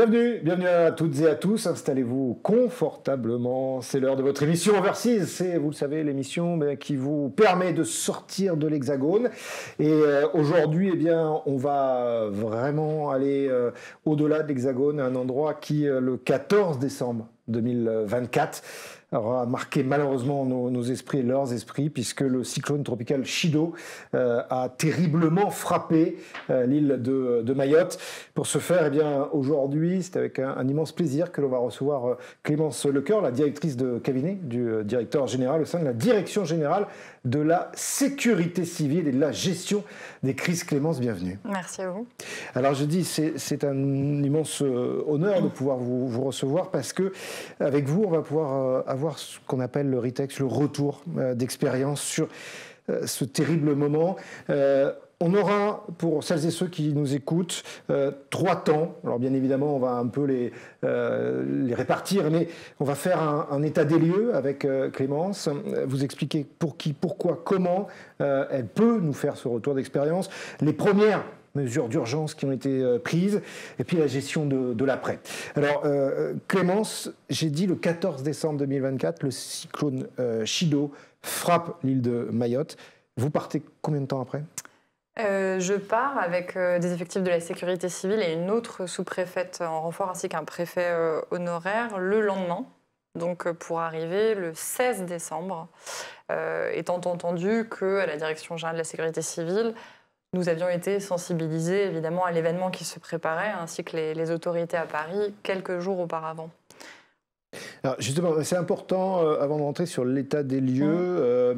Bienvenue à toutes et à tous, installez-vous confortablement, c'est l'heure de votre émission Overseas, c'est, vous le savez, l'émission qui vous permet de sortir de l'Hexagone. Et aujourd'hui, eh bien, on va vraiment aller au-delà de l'Hexagone, à un endroit qui, le 14 décembre 2024, aura marqué malheureusement nos esprits et leurs esprits, puisque le cyclone tropical Chido a terriblement frappé l'île de Mayotte. Pour ce faire, eh bien, aujourd'hui, c'est avec un immense plaisir que l'on va recevoir Clémence Lecoeur, la directrice de cabinet du directeur général au sein de la Direction générale de la sécurité civile et de la gestion des crises. Clémence, bienvenue. Merci à vous. Alors je dis, c'est un immense honneur de pouvoir vous recevoir, parce que avec vous, on va pouvoir avoir ce qu'on appelle le RITEX, le retour d'expérience sur ce terrible moment. On aura, pour celles et ceux qui nous écoutent, 3 temps. Alors bien évidemment, on va un peu les répartir, mais on va faire un état des lieux avec Clémence, vous expliquer pour qui, pourquoi, comment elle peut nous faire ce retour d'expérience, les premières mesures d'urgence qui ont été prises, et puis la gestion de l'après. Alors, Clémence, j'ai dit le 14 décembre 2024, le cyclone Chido frappe l'île de Mayotte. Vous partez combien de temps après ? Je pars avec des effectifs de la sécurité civile et une autre sous-préfète en renfort, ainsi qu'un préfet honoraire le lendemain, donc pour arriver le 16 décembre, étant entendu qu'à la Direction générale de la sécurité civile, nous avions été sensibilisés évidemment à l'événement qui se préparait, ainsi que les autorités à Paris, quelques jours auparavant. Alors justement, c'est important, avant de rentrer sur l'état des lieux,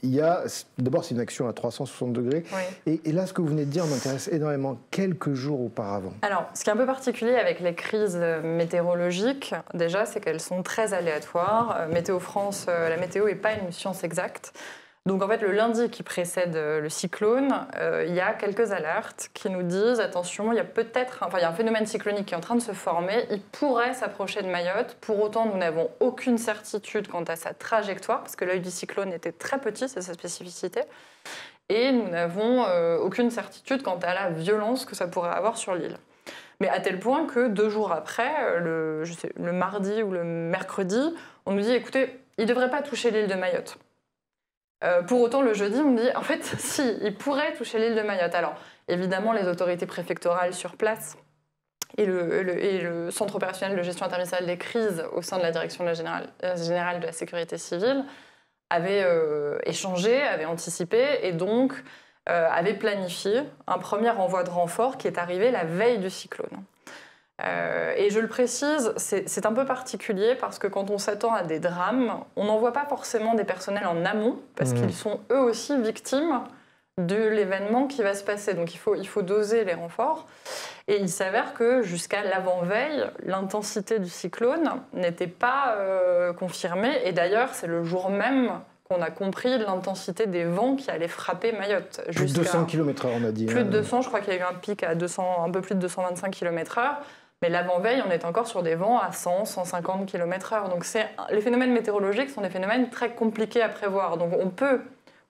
il y a, d'abord c'est une action à 360 degrés, oui. Et là ce que vous venez de dire m'intéresse énormément, quelques jours auparavant. Alors, ce qui est un peu particulier avec les crises météorologiques, déjà, c'est qu'elles sont très aléatoires. Météo France, la météo n'est pas une science exacte. Donc en fait, le lundi qui précède le cyclone, il y a quelques alertes qui nous disent attention, il y a un phénomène cyclonique qui est en train de se former, il pourrait s'approcher de Mayotte. Pour autant, nous n'avons aucune certitude quant à sa trajectoire, parce que l'œil du cyclone était très petit, c'est sa spécificité. Et nous n'avons aucune certitude quant à la violence que ça pourrait avoir sur l'île. Mais à tel point que 2 jours après, le mardi ou le mercredi, on nous dit écoutez, il ne devrait pas toucher l'île de Mayotte. Pour autant, le jeudi, on me dit, en fait, si, il pourrait toucher l'île de Mayotte. Alors, évidemment, les autorités préfectorales sur place et le centre opérationnel de gestion interministérielle des crises au sein de la Direction générale de la sécurité civile avaient échangé, avaient anticipé et donc avaient planifié un premier envoi de renfort qui est arrivé la veille du cyclone. Et je le précise, c'est un peu particulier parce que quand on s'attend à des drames, on n'envoie pas forcément des personnels en amont parce qu'ils sont eux aussi victimes de l'événement qui va se passer. Donc il faut doser les renforts. Et il s'avère que jusqu'à l'avant-veille, l'intensité du cyclone n'était pas confirmée. Et d'ailleurs, c'est le jour même qu'on a compris l'intensité des vents qui allaient frapper Mayotte. Plus de 200 km/h, on a dit. Plus de 200, je crois qu'il y a eu un pic à un peu plus de 225 km/h. Mais l'avant-veille, on est encore sur des vents à 100, 150 km/h. Donc les phénomènes météorologiques sont des phénomènes très compliqués à prévoir. Donc on peut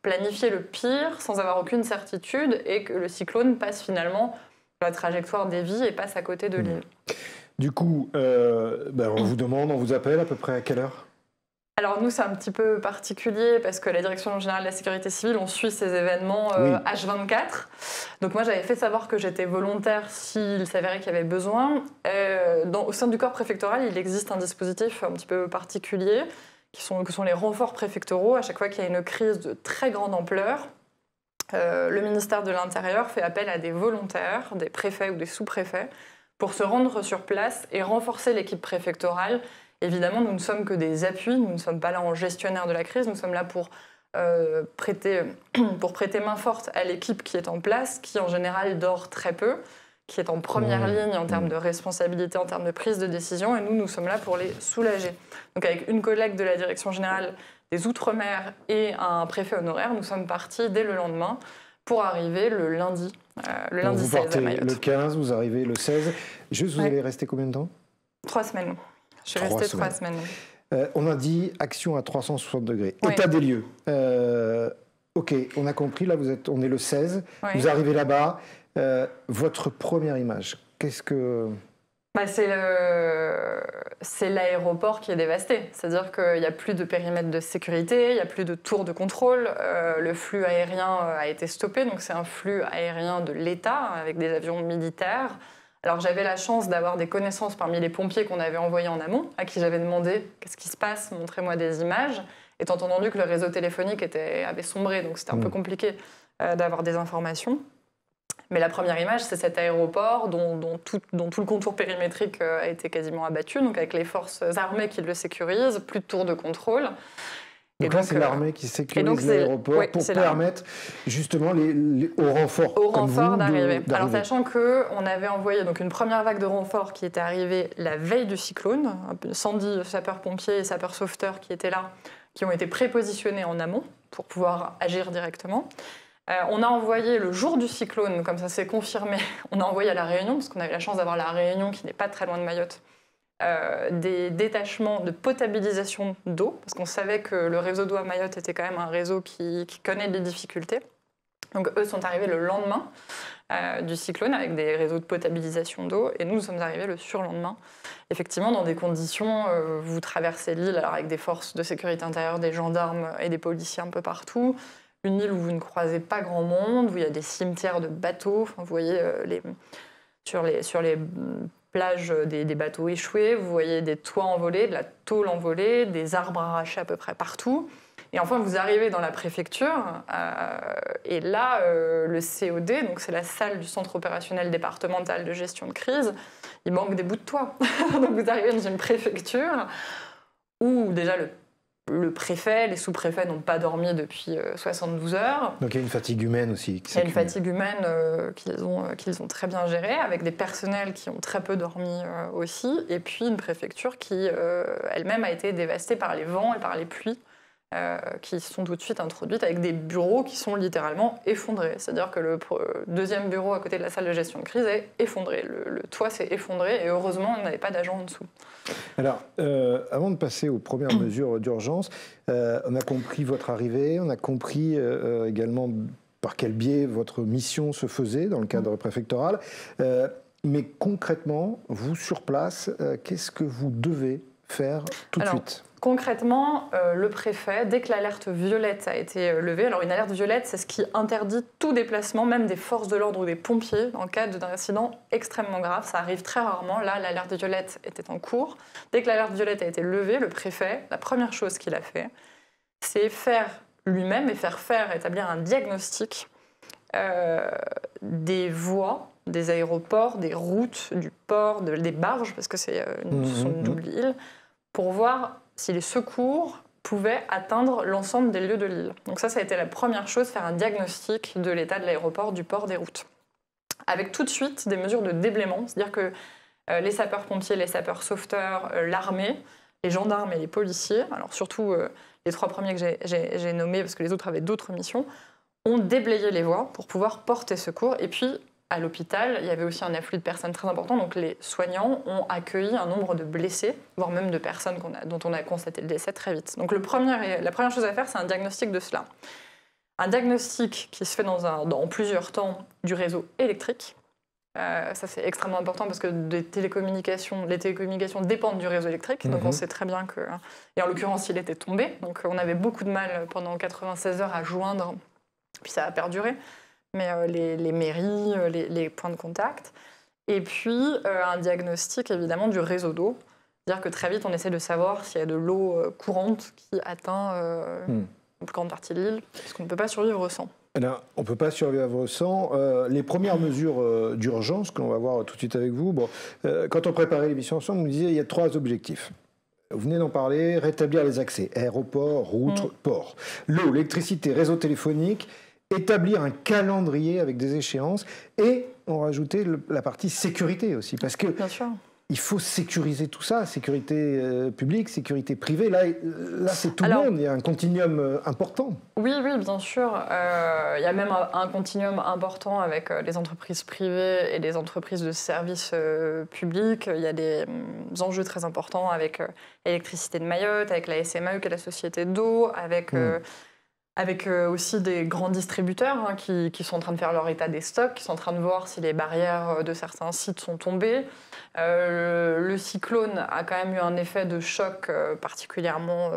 planifier le pire sans avoir aucune certitude et que le cyclone passe finalement la trajectoire des vies et passe à côté de l'île. Du coup, on vous demande, on vous appelle à peu près à quelle heure ? Alors nous, c'est un petit peu particulier parce que la Direction générale de la sécurité civile, on suit ces événements H24. Donc moi, j'avais fait savoir que j'étais volontaire s'il s'avérait qu'il y avait besoin. Au sein du corps préfectoral, il existe un dispositif un petit peu particulier que sont les renforts préfectoraux. À chaque fois qu'il y a une crise de très grande ampleur, le ministère de l'Intérieur fait appel à des volontaires, des préfets ou des sous-préfets, pour se rendre sur place et renforcer l'équipe préfectorale. Évidemment, nous ne sommes que des appuis, nous ne sommes pas là en gestionnaire de la crise, nous sommes là pour prêter main forte à l'équipe qui est en place, qui en général dort très peu, qui est en première ligne en termes de responsabilité, en termes de prise de décision, et nous sommes là pour les soulager. Donc avec une collègue de la Direction générale des Outre-mer et un préfet honoraire, nous sommes partis dès le lendemain pour arriver le lundi 16 vous partez à Mayotte. Le 15, vous arrivez le 16. Juste, vous allez rester combien de temps ? 3 semaines. Je suis restée 3 semaines. On a dit action à 360 degrés. Oui. État des lieux. Ok, on a compris, là on est le 16. Oui. Vous arrivez là-bas. Votre première image, qu'est-ce que... C'est l'aéroport qui est dévasté. C'est-à-dire qu'il n'y a plus de périmètre de sécurité, il n'y a plus de tours de contrôle. Le flux aérien a été stoppé, donc c'est un flux aérien de l'État avec des avions militaires. Alors j'avais la chance d'avoir des connaissances parmi les pompiers qu'on avait envoyés en amont, à qui j'avais demandé « qu'est-ce qui se passe, montrez-moi des images ». Étant entendu que le réseau téléphonique avait sombré, donc c'était un peu compliqué d'avoir des informations. Mais la première image, c'est cet aéroport dont tout le contour périmétrique a été quasiment abattu, donc avec les forces armées qui le sécurisent, plus de tours de contrôle. Donc là, c'est l'armée qui sécurise l'aéroport pour permettre justement au renfort d'arriver. Alors sachant qu'on avait envoyé donc une première vague de renforts qui était arrivée la veille du cyclone, 110 sapeurs-pompiers et sapeurs-sauveteurs qui étaient là, qui ont été prépositionnés en amont pour pouvoir agir directement. On a envoyé le jour du cyclone, comme ça s'est confirmé, on a envoyé à La Réunion, parce qu'on avait la chance d'avoir La Réunion qui n'est pas très loin de Mayotte, des détachements de potabilisation d'eau, parce qu'on savait que le réseau d'eau à Mayotte était quand même un réseau qui connaît des difficultés. Donc eux sont arrivés le lendemain du cyclone avec des réseaux de potabilisation d'eau, et nous sommes arrivés le surlendemain. Effectivement, dans des conditions, vous traversez l'île alors avec des forces de sécurité intérieure, des gendarmes et des policiers un peu partout. Une île où vous ne croisez pas grand monde, où il y a des cimetières de bateaux. Enfin, vous voyez sur les plages des bateaux échoués, vous voyez des toits envolés, de la tôle envolée, des arbres arrachés à peu près partout. Et enfin, vous arrivez dans la préfecture, et là, le COD, donc c'est la salle du Centre opérationnel départemental de gestion de crise, il manque des bouts de toit. Donc vous arrivez dans une préfecture où déjà le préfet, les sous-préfets n'ont pas dormi depuis 72 heures. Donc il y a une fatigue humaine aussi. Il y a une fatigue humaine qu'ils ont très bien gérée, avec des personnels qui ont très peu dormi aussi, et puis une préfecture qui elle-même a été dévastée par les vents et par les pluies qui sont tout de suite introduites, avec des bureaux qui sont littéralement effondrés. C'est-à-dire que le deuxième bureau à côté de la salle de gestion de crise est effondré. Le toit s'est effondré et heureusement, on n'avait pas d'agents en dessous. Alors, avant de passer aux premières mesures d'urgence, on a compris votre arrivée, on a compris également par quel biais votre mission se faisait dans le cadre préfectoral. Mais concrètement, vous sur place, qu'est-ce que vous devez faire tout de suite ? Concrètement, le préfet, dès que l'alerte violette a été levée, alors une alerte violette, c'est ce qui interdit tout déplacement, même des forces de l'ordre ou des pompiers, en cas d'incident extrêmement grave. Ça arrive très rarement. Là, l'alerte violette était en cours. Dès que l'alerte violette a été levée, le préfet, la première chose qu'il a fait, c'est faire lui-même et établir un diagnostic des voies, des aéroports, des routes, du port, des barges, parce que ce sont une double île, pour voir si les secours pouvaient atteindre l'ensemble des lieux de l'île. Donc ça a été la première chose, faire un diagnostic de l'état de l'aéroport, du port, des routes. Avec tout de suite des mesures de déblaiement, c'est-à-dire que les sapeurs-pompiers, les sapeurs-sauveteurs, l'armée, les gendarmes et les policiers, alors surtout les 3 premiers que j'ai nommés, parce que les autres avaient d'autres missions, ont déblayé les voies pour pouvoir porter secours. Et puis, à l'hôpital, il y avait aussi un afflux de personnes très important, donc les soignants ont accueilli un nombre de blessés, voire même de personnes dont on a constaté le décès très vite. Donc la première chose à faire, c'est un diagnostic de cela. Un diagnostic qui se fait dans plusieurs temps du réseau électrique. Ça, c'est extrêmement important parce que les télécommunications dépendent du réseau électrique, donc on sait très bien que... Et en l'occurrence, il était tombé, donc on avait beaucoup de mal pendant 96 heures à joindre, puis ça a perduré. Mais les mairies, les points de contact. Et puis, un diagnostic, évidemment, du réseau d'eau. C'est-à-dire que très vite, on essaie de savoir s'il y a de l'eau courante qui atteint une plus grande partie de l'île, parce qu'on ne peut pas survivre sans. Alors, on ne peut pas survivre sans. Les premières mesures d'urgence que l'on va voir tout de suite avec vous, quand on préparait l'émission ensemble, on nous disait qu'il y a 3 objectifs. Vous venez d'en parler, rétablir les accès, aéroport, route, port. L'eau, l'électricité, réseau téléphonique, établir un calendrier avec des échéances et on rajoutait la partie sécurité aussi, parce que il faut sécuriser tout ça, sécurité publique, sécurité privée. Là c'est tout le monde, il y a un continuum important. Oui, bien sûr. Il y a même un continuum important avec les entreprises privées et les entreprises de services publics. Il y a des enjeux très importants avec l'électricité de Mayotte, avec la SMAE, qui est la société d'eau, avec... avec aussi des grands distributeurs qui sont en train de faire leur état des stocks, qui sont en train de voir si les barrières de certains sites sont tombées. Le cyclone a quand même eu un effet de choc particulièrement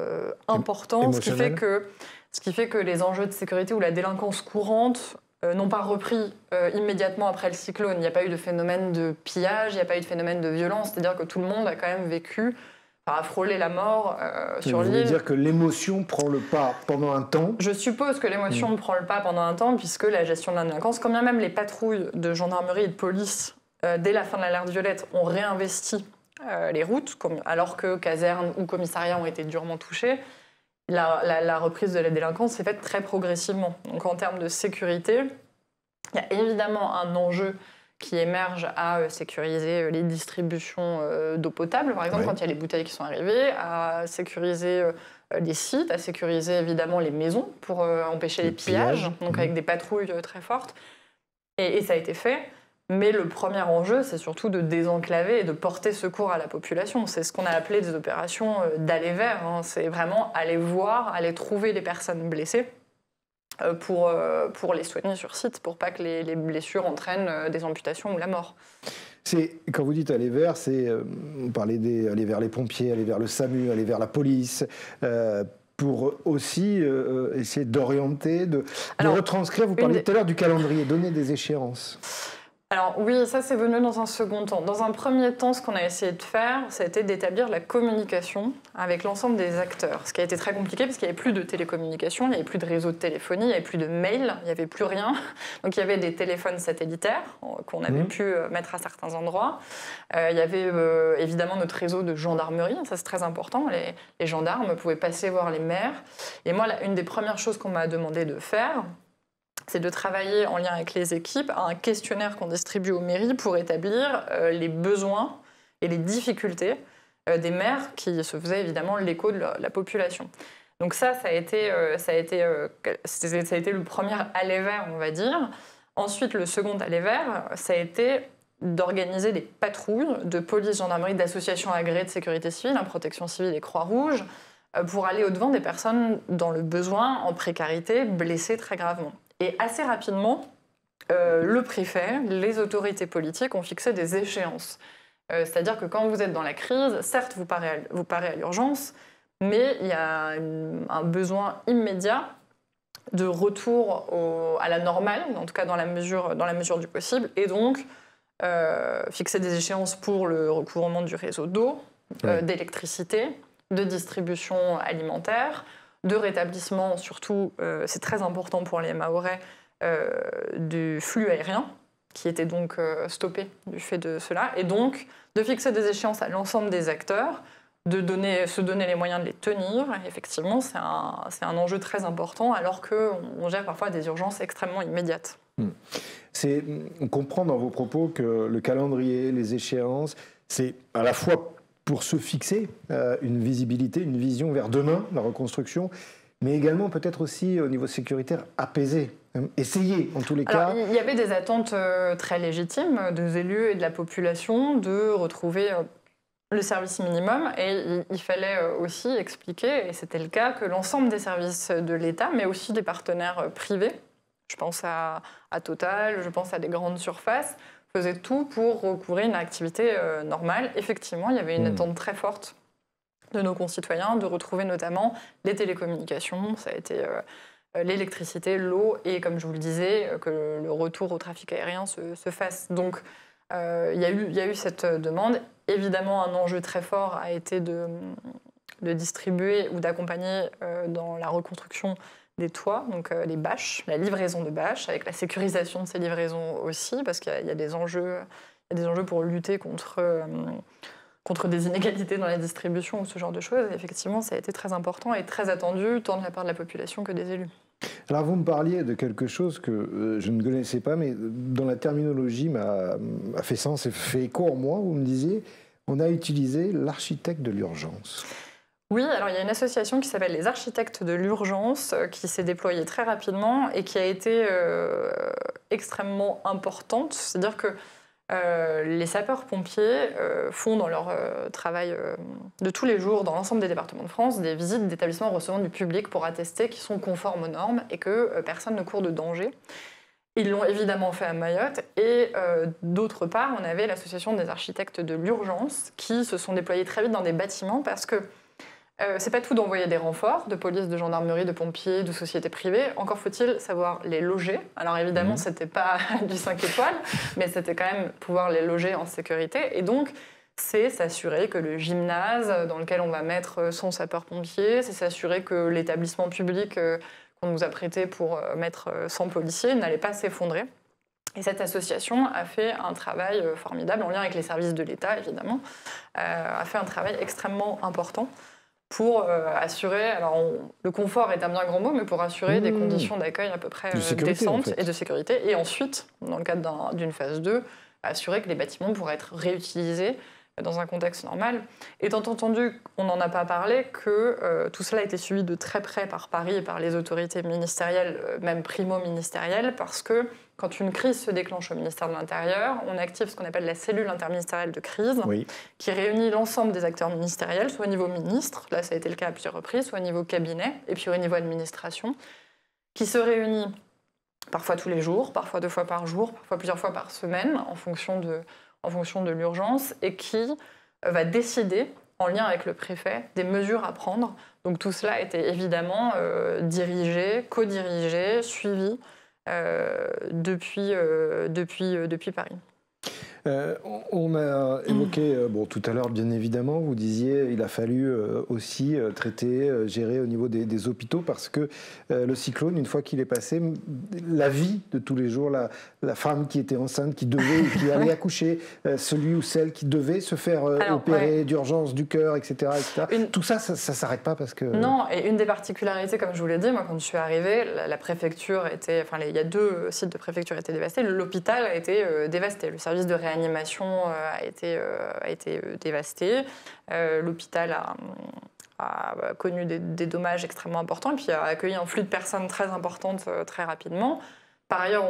important, ce qui fait que les enjeux de sécurité ou la délinquance courante n'ont pas repris immédiatement après le cyclone. Il n'y a pas eu de phénomène de pillage, il n'y a pas eu de phénomène de violence, c'est-à-dire que tout le monde a quand même vécu, a frôlé la mort sur l'île. Vous voulez dire que l'émotion prend le pas pendant un temps? Je suppose que l'émotion prend le pas pendant un temps, puisque la gestion de la délinquance, quand bien même les patrouilles de gendarmerie et de police, dès la fin de l'alerte violette, ont réinvesti les routes, alors que casernes ou commissariats ont été durement touchés, la reprise de la délinquance s'est faite très progressivement. Donc en termes de sécurité, il y a évidemment un enjeu qui émerge à sécuriser les distributions d'eau potable, par exemple, quand il y a les bouteilles qui sont arrivées, à sécuriser les sites, à sécuriser évidemment les maisons pour empêcher les pillages, donc avec des patrouilles très fortes. Et ça a été fait. Mais le premier enjeu, c'est surtout de désenclaver et de porter secours à la population. C'est ce qu'on a appelé des opérations d'aller vers. C'est vraiment aller voir, aller trouver les personnes blessées pour les soigner sur site, pour pas que les blessures entraînent des amputations ou la mort. Quand vous dites aller vers, vous parlez d'aller vers les pompiers, aller vers le SAMU, aller vers la police, pour aussi essayer d'orienter, de retranscrire. Vous parliez tout à l'heure du calendrier, donner des échéances. Alors oui, ça c'est venu dans un second temps. Dans un premier temps, ce qu'on a essayé de faire, ça a été d'établir la communication avec l'ensemble des acteurs. Ce qui a été très compliqué parce qu'il n'y avait plus de télécommunications, il n'y avait plus de réseau de téléphonie, il n'y avait plus de mail, il n'y avait plus rien. Donc il y avait des téléphones satellitaires qu'on avait pu mettre à certains endroits. Il y avait évidemment notre réseau de gendarmerie, ça c'est très important. Les gendarmes pouvaient passer voir les maires. Et moi, une des premières choses qu'on m'a demandé de faire, c'est de travailler en lien avec les équipes à un questionnaire qu'on distribue aux mairies pour établir les besoins et les difficultés des maires qui se faisaient évidemment l'écho de la population. Donc ça a été le premier aller vers, on va dire. Ensuite, le second aller vers, ça a été d'organiser des patrouilles de police, gendarmerie, d'associations agréées de sécurité civile, Protection civile et Croix-Rouge, pour aller au-devant des personnes dans le besoin, en précarité, blessées très gravement. Et assez rapidement, le préfet, les autorités politiques ont fixé des échéances. C'est-à-dire que quand vous êtes dans la crise, certes, vous parez à l'urgence, mais il y a un besoin immédiat de retour à la normale, en tout cas dans la mesure du possible, et donc fixer des échéances pour le recouvrement du réseau d'eau, d'électricité, de distribution alimentaire, de rétablissement, surtout, c'est très important pour les Mahorais, du flux aérien, qui était donc stoppé du fait de cela, et donc de fixer des échéances à l'ensemble des acteurs, de se donner les moyens de les tenir. Et effectivement, c'est un enjeu très important, alors qu'on gère parfois des urgences extrêmement immédiates. On comprend dans vos propos que le calendrier, les échéances, c'est à la fois pour se fixer une visibilité, une vision vers demain, la reconstruction, mais également peut-être aussi au niveau sécuritaire apaiser, essayer en tous les cas. Il y avait des attentes très légitimes des élus et de la population de retrouver le service minimum, et il fallait aussi expliquer, et c'était le cas, que l'ensemble des services de l'État, mais aussi des partenaires privés, je pense à Total, je pense à des grandes surfaces, faisait tout pour recouvrir une activité normale. Effectivement, il y avait une attente très forte de nos concitoyens de retrouver notamment les télécommunications, ça a été l'électricité, l'eau, et comme je vous le disais, que le retour au trafic aérien se fasse. Donc, il y a eu cette demande. Évidemment, un enjeu très fort a été de distribuer ou d'accompagner dans la reconstruction des toits, donc les bâches, la livraison de bâches, avec la sécurisation de ces livraisons aussi, parce qu'il y a des enjeux pour lutter contre des inégalités dans la distribution ou ce genre de choses. Et effectivement, ça a été très important et très attendu, tant de la part de la population que des élus. Alors vous me parliez de quelque chose que je ne connaissais pas, mais dans la terminologie m'a fait sens et fait écho en moi. Vous me disiez, on a utilisé l'architecte de l'urgence. Oui, alors il y a une association qui s'appelle les Architectes de l'Urgence qui s'est déployée très rapidement et qui a été extrêmement importante. C'est-à-dire que les sapeurs-pompiers font dans leur travail de tous les jours, dans l'ensemble des départements de France, des visites d'établissements recevant du public pour attester qu'ils sont conformes aux normes et que personne ne court de danger. Ils l'ont évidemment fait à Mayotte. Et d'autre part, on avait l'association des architectes de l'urgence qui se sont déployés très vite dans des bâtiments parce que c'est pas tout d'envoyer des renforts de police, de gendarmerie, de pompiers, de sociétés privées. Encore faut-il savoir les loger. Alors évidemment, c'était pas du 5 étoiles, mais c'était quand même pouvoir les loger en sécurité. Et donc, c'est s'assurer que le gymnase dans lequel on va mettre son sapeur-pompier, c'est s'assurer que l'établissement public qu'on nous a prêté pour mettre 100 policiers n'allait pas s'effondrer. Et cette association a fait un travail formidable, en lien avec les services de l'État, évidemment, a fait un travail extrêmement important pour assurer, alors le confort est un bien grand mot, mais pour assurer des conditions d'accueil à peu près décentes et de sécurité. Et ensuite, dans le cadre d'une phase 2, assurer que les bâtiments pourraient être réutilisés dans un contexte normal. Étant entendu, on n'en a pas parlé, que tout cela a été suivi de très près par Paris et par les autorités ministérielles, même primo-ministérielles, parce que quand une crise se déclenche au ministère de l'Intérieur, on active ce qu'on appelle la cellule interministérielle de crise, qui réunit l'ensemble des acteurs ministériels, soit au niveau ministre, là ça a été le cas à plusieurs reprises, soit au niveau cabinet, et puis au niveau administration, qui se réunit parfois tous les jours, parfois 2 fois par jour, parfois plusieurs fois par semaine, en fonction de l'urgence, et qui va décider, en lien avec le préfet, des mesures à prendre. Donc tout cela a été évidemment dirigé, co-dirigé, suivi depuis Paris. On a évoqué, tout à l'heure, bien évidemment, vous disiez il a fallu aussi traiter, gérer au niveau des hôpitaux parce que le cyclone, une fois qu'il est passé, la vie de tous les jours, la femme qui était enceinte, qui qui allait accoucher, celui ou celle qui devait se faire opérer d'urgence du cœur, etc. Tout ça, ça ne s'arrête pas parce que... Non, et une des particularités, comme je vous l'ai dit, moi, quand je suis arrivée, la préfecture était... Enfin, il y a 2 sites de préfecture étaient dévastés. L'hôpital a été dévasté. Le service de réanimation a été dévasté. L'hôpital a connu des dommages extrêmement importants et puis a accueilli un flux de personnes très importantes très rapidement. Par ailleurs,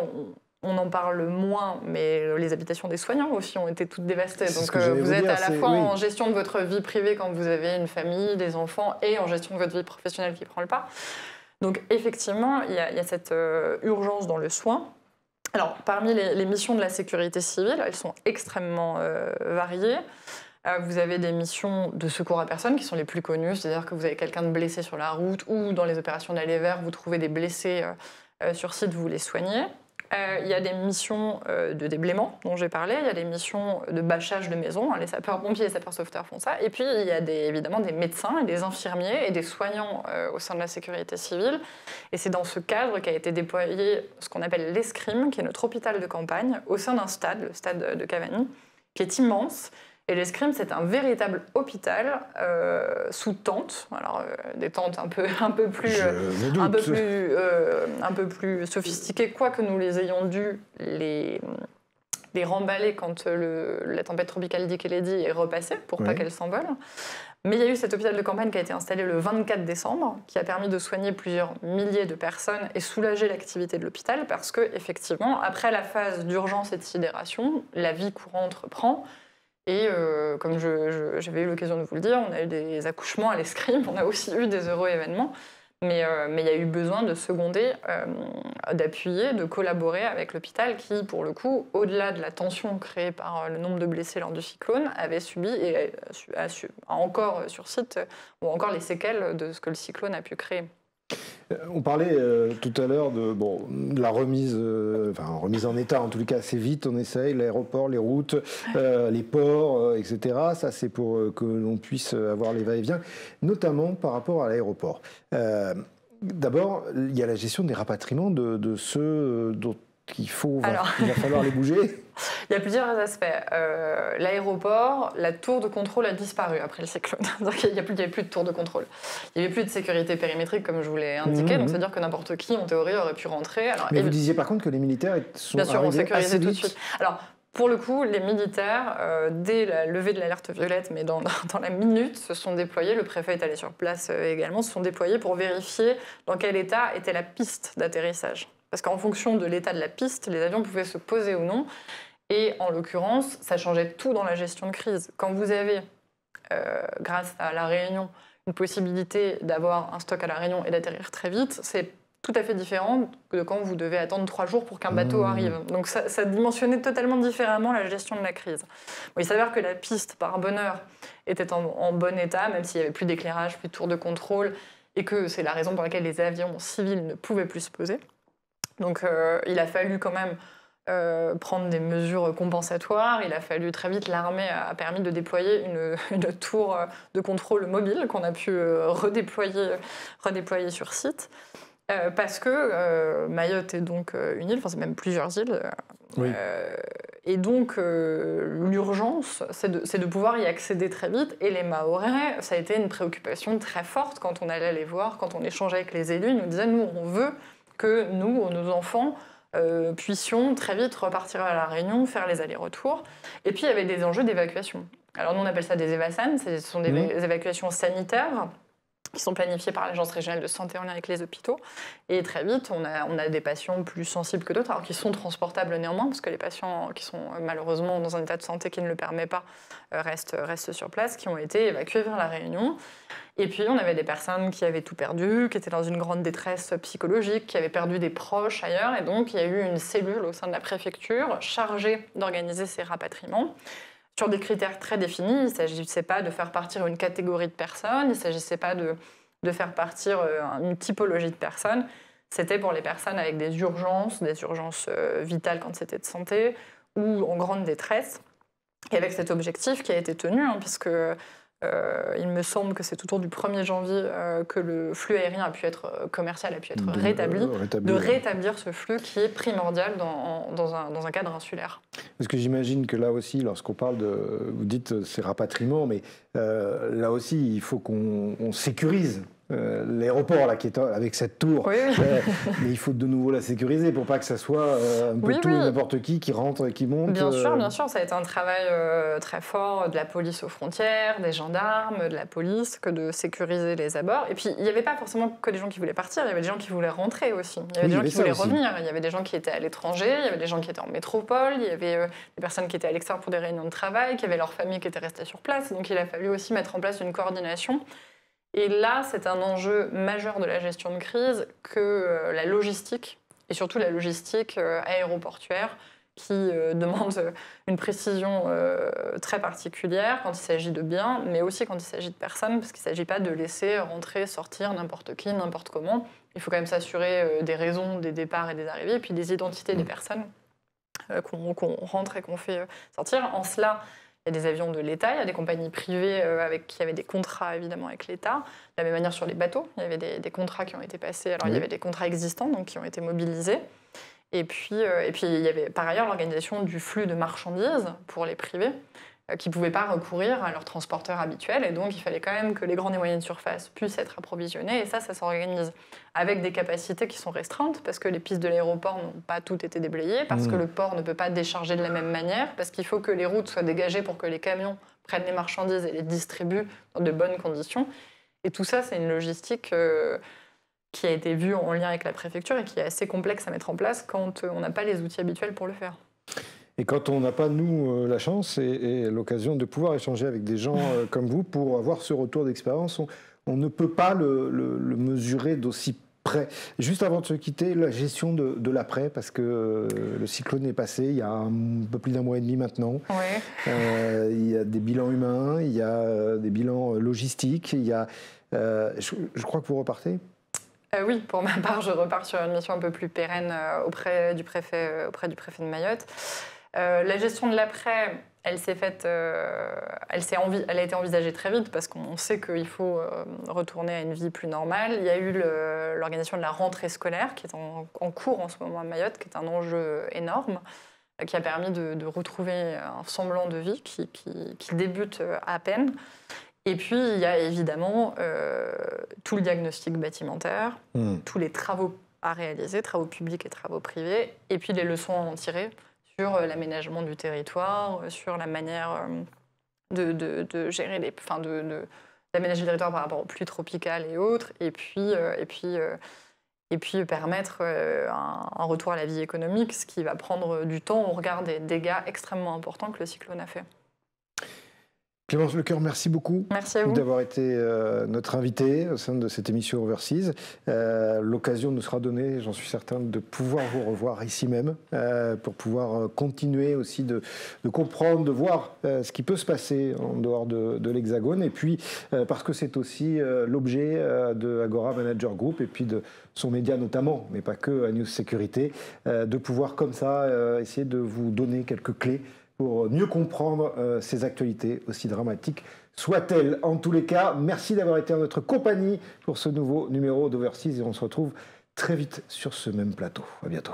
on en parle moins, mais les habitations des soignants aussi ont été toutes dévastées. Donc vous êtes à la fois en gestion de votre vie privée quand vous avez une famille, des enfants, et en gestion de votre vie professionnelle qui prend le pas. Donc effectivement, il y a cette urgence dans le soin. Alors, parmi les missions de la sécurité civile, elles sont extrêmement variées. Vous avez des missions de secours à personne qui sont les plus connues, c'est-à-dire que vous avez quelqu'un de blessé sur la route ou dans les opérations d'aller vers, vous trouvez des blessés sur site, vous les soignez. Il y a des missions de déblaiement dont j'ai parlé, il y a des missions de bâchage de maison, les sapeurs-pompiers et les sapeurs-sauveteurs font ça, et puis il y a évidemment des médecins et des infirmiers et des soignants au sein de la sécurité civile. Et c'est dans ce cadre qu'a été déployé ce qu'on appelle l'Escrime, qui est notre hôpital de campagne, au sein d'un stade, le stade de Cavani, qui est immense. Et l'Escrime, c'est un véritable hôpital sous tente. Alors, des tentes un peu plus sophistiquées, quoique nous les ayons dû les remballer quand la tempête tropicale Dick Lady est repassée, pour pas qu'elle s'envole. Mais il y a eu cet hôpital de campagne qui a été installé le 24 décembre, qui a permis de soigner plusieurs milliers de personnes et soulager l'activité de l'hôpital, parce que, effectivement, après la phase d'urgence et de sidération, la vie courante reprend. Et comme j'avais eu l'occasion de vous le dire, on a eu des accouchements à l'Escrime, on a aussi eu des heureux événements, mais il y a eu besoin de seconder, d'appuyer, de collaborer avec l'hôpital qui, pour le coup, au-delà de la tension créée par le nombre de blessés lors du cyclone, avait subi et a encore sur site, ou encore les séquelles de ce que le cyclone a pu créer. On parlait tout à l'heure de la remise en état, en tous les cas assez vite, on essaye, l'aéroport, les routes, les ports, etc. Ça, c'est pour que l'on puisse avoir les va-et-vient, notamment par rapport à l'aéroport. D'abord, il y a la gestion des rapatriements de ceux dont il va falloir les bouger. Il y a plusieurs aspects. L'aéroport, la tour de contrôle a disparu après le cyclone. Donc il n'y avait plus de tour de contrôle. Il n'y avait plus de sécurité périmétrique, comme je vous l'ai indiqué. Donc c'est-à-dire que n'importe qui, en théorie, aurait pu rentrer. Alors, mais vous disiez par contre que les militaires sont bien sûr, on sécurisait tout de suite. suite. Alors, pour le coup, les militaires, dès la levée de l'alerte violette, mais dans la minute, se sont déployés. Le préfet est allé sur place également, se sont déployés pour vérifier dans quel état était la piste d'atterrissage. Parce qu'en fonction de l'état de la piste, les avions pouvaient se poser ou non. Et en l'occurrence, ça changeait tout dans la gestion de crise. Quand vous avez, grâce à La Réunion, une possibilité d'avoir un stock à La Réunion et d'atterrir très vite, c'est tout à fait différent de quand vous devez attendre 3 jours pour qu'un bateau arrive. Donc ça dimensionnait totalement différemment la gestion de la crise. Bon, il s'avère que la piste, par bonheur, était en bon état, même s'il n'y avait plus d'éclairage, plus de tours de contrôle, et que c'est la raison pour laquelle les avions civils ne pouvaient plus se poser. Donc il a fallu quand même prendre des mesures compensatoires. Il a fallu très vite, l'armée a permis de déployer une tour de contrôle mobile qu'on a pu redéployer sur site. Parce que Mayotte est donc une île, enfin c'est même plusieurs îles. Oui. Et donc l'urgence, c'est de pouvoir y accéder très vite. Et les Mahorais, ça a été une préoccupation très forte quand on allait les voir, quand on échangeait avec les élus. Ils nous disaient, nous, on veut que nous, nos enfants, puissions très vite repartir à La Réunion, faire les allers-retours. Et puis il y avait des enjeux d'évacuation. Alors nous, on appelle ça des évasan, ce sont des évacuations sanitaires qui sont planifiés par l'Agence régionale de santé en lien avec les hôpitaux. Et très vite, on a des patients plus sensibles que d'autres, alors qui sont transportables néanmoins, parce que les patients qui sont malheureusement dans un état de santé qui ne le permet pas restent sur place, qui ont été évacués vers La Réunion. Et puis, on avait des personnes qui avaient tout perdu, qui étaient dans une grande détresse psychologique, qui avaient perdu des proches ailleurs. Et donc, il y a eu une cellule au sein de la préfecture chargée d'organiser ces rapatriements, sur des critères très définis. Il ne s'agissait pas de faire partir une catégorie de personnes, il ne s'agissait pas de faire partir une typologie de personnes. C'était pour les personnes avec des urgences vitales quand c'était de santé, ou en grande détresse. Et avec cet objectif qui a été tenu, puisque il me semble que c'est autour du 1er janvier que le flux aérien commercial a pu être rétabli, de rétablir ce flux qui est primordial dans un cadre insulaire. Parce que j'imagine que là aussi, lorsqu'on parle vous dites ces rapatriements, mais là aussi, il faut qu'on sécurise l'aéroport là, qui est avec cette tour. Oui. Mais il faut de nouveau la sécuriser pour pas que ça soit un peu tout et n'importe qui rentre et qui monte. Bien sûr, ça a été un travail très fort de la police aux frontières, des gendarmes, de la police, que de sécuriser les abords. Et puis, il n'y avait pas forcément que des gens qui voulaient partir, il y avait des gens qui voulaient rentrer aussi. Il y avait des gens qui voulaient revenir, il y avait des gens qui étaient à l'étranger, il y avait des gens qui étaient en métropole, il y avait des personnes qui étaient à l'extérieur pour des réunions de travail, qui avaient leur famille qui était restée sur place. Donc, il a fallu aussi mettre en place une coordination. Et là, c'est un enjeu majeur de la gestion de crise que la logistique, et surtout la logistique aéroportuaire, qui demande une précision très particulière quand il s'agit de biens, mais aussi quand il s'agit de personnes, parce qu'il ne s'agit pas de laisser rentrer, sortir n'importe qui, n'importe comment. Il faut quand même s'assurer des raisons des départs et des arrivées, et puis des identités des personnes qu'on rentre et qu'on fait sortir. En cela, il y a des avions de l'État, il y a des compagnies privées qui avaient des contrats évidemment avec l'État. De la même manière sur les bateaux, il y avait des contrats qui ont été passés. Alors il y avait des contrats existants donc, qui ont été mobilisés. Et puis il y avait par ailleurs l'organisation du flux de marchandises pour les privés qui ne pouvaient pas recourir à leurs transporteurs habituels. Et donc il fallait quand même que les grandes et moyennes surfaces puissent être approvisionnées. Et ça s'organise avec des capacités qui sont restreintes parce que les pistes de l'aéroport n'ont pas toutes été déblayées, parce que le port ne peut pas décharger de la même manière, parce qu'il faut que les routes soient dégagées pour que les camions prennent les marchandises et les distribuent dans de bonnes conditions. Et tout ça, c'est une logistique qui a été vue en lien avec la préfecture et qui est assez complexe à mettre en place quand on n'a pas les outils habituels pour le faire. Et quand on n'a pas, nous, la chance et l'occasion de pouvoir échanger avec des gens comme vous pour avoir ce retour d'expérience, on ne peut pas le mesurer d'aussi près. Juste avant de se quitter, la gestion de l'après, parce que le cyclone est passé il y a un peu plus d'un mois et demi maintenant. Oui. Il y a des bilans humains, il y a des bilans logistiques, il y a, je crois que vous repartez. Oui, pour ma part, je repars sur une mission un peu plus pérenne auprès du préfet de Mayotte. La gestion de l'après, elle a été envisagée très vite parce qu'on sait qu'il faut retourner à une vie plus normale. Il y a eu l'organisation de la rentrée scolaire qui est en cours en ce moment à Mayotte, qui est un enjeu énorme, qui a permis de retrouver un semblant de vie qui débute à peine. Et puis, il y a évidemment tout le diagnostic bâtimentaire, tous les travaux à réaliser, travaux publics et travaux privés, et puis les leçons à en tirer sur l'aménagement du territoire, sur la manière de gérer d'aménager le territoire par rapport aux pluies tropicales et autres, et puis et puis permettre un retour à la vie économique, ce qui va prendre du temps au regard des dégâts extrêmement importants que le cyclone a fait. Clémence Lecoeur, merci beaucoup d'avoir été notre invitée au sein de cette émission Overseas. L'occasion nous sera donnée, j'en suis certain, de pouvoir vous revoir ici même pour pouvoir continuer aussi de comprendre, de voir ce qui peut se passer en dehors de l'Hexagone. Et puis, parce que c'est aussi l'objet de Agora Manager Group et puis de son média notamment, mais pas que à News Sécurité, de pouvoir comme ça essayer de vous donner quelques clés pour mieux comprendre ces actualités, aussi dramatiques soient-elles. En tous les cas, merci d'avoir été en notre compagnie pour ce nouveau numéro d'Overseas et on se retrouve très vite sur ce même plateau. À bientôt.